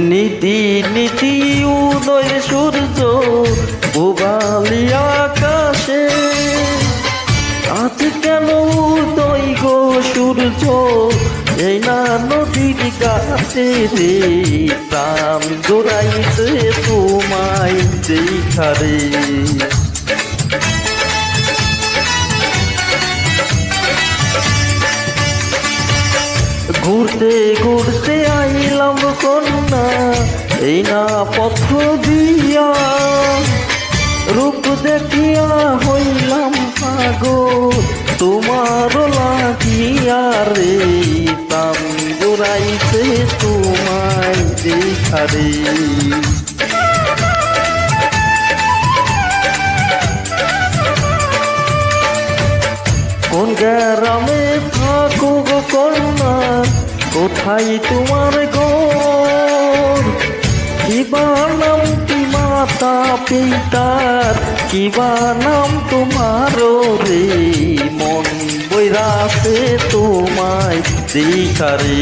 নীতি নীতি উদয় সূর্য উবালি আকাশে, আজ কেন উদয় গো সূর্য এই না নদীর কাছে রে, প্রাণ জোড়াইছে তোমায় যেখানে। ঘুরতে ঘুরতে আইলাম কন্যা এই না পথ দিয়া, রূপ দেখিয়া হইলাম পাগল তোমার লাগিয়া রে, প্রাণ জোড়াইছে তোমায় দেখারে। কোন গ্রামে থাকো গো কন্যা, কোথায় তোমার ঘর, কিবা নাম কি মাতা পিতার, কিবা নাম তোমার রে, মন বৈরাছে তোমায় দেখারে।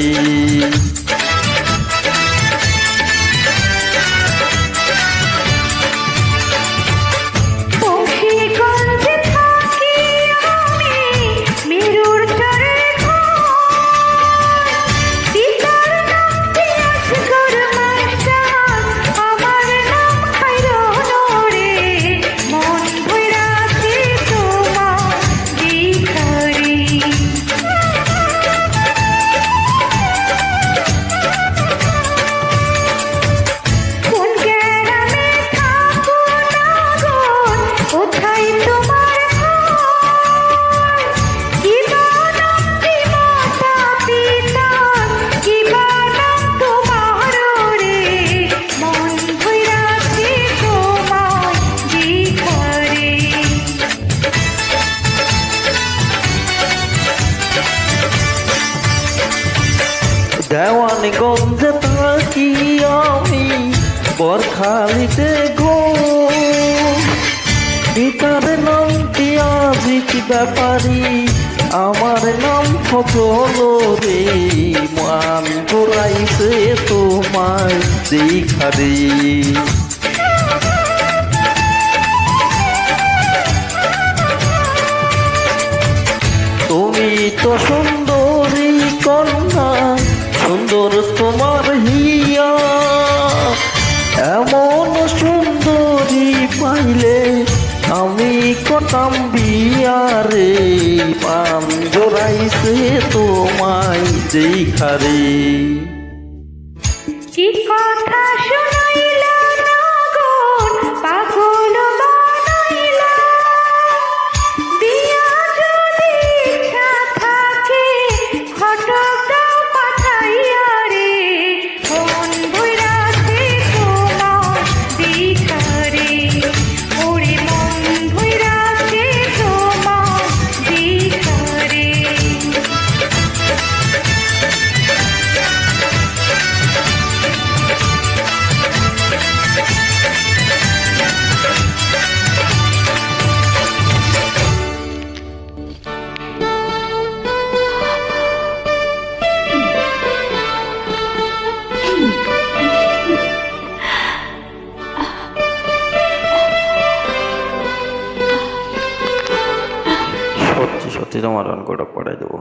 দেওয়ানগঞ্জে থাকি আমি বরখালিতে গো, পিতার নাম কি আজিক ব্যাপারী, আমার নাম ফজল রে, মান জোড়াইছে তোমায় দেখারে। তুমি তো সুন্দরী কন্যা, সুন্দর তোমার হিয়া, এমন সুন্দরী পাইলে আমি কটাম বিয়া রে, পান জোড়াইছে তোমায় দেখারে। কি কথা শুনাইলা নগর পাগল বানাইলা, দিয়া যদি ইচ্ছা থাকে ঘটক পাঠাইয়া রে, মন ভৈরাছে তোমার দেখারে, ওরে মন ভৈরাছে তোমার দেখারে। সত্যি সত্যি তোমার অঙ্কটা পড়াই দেবো।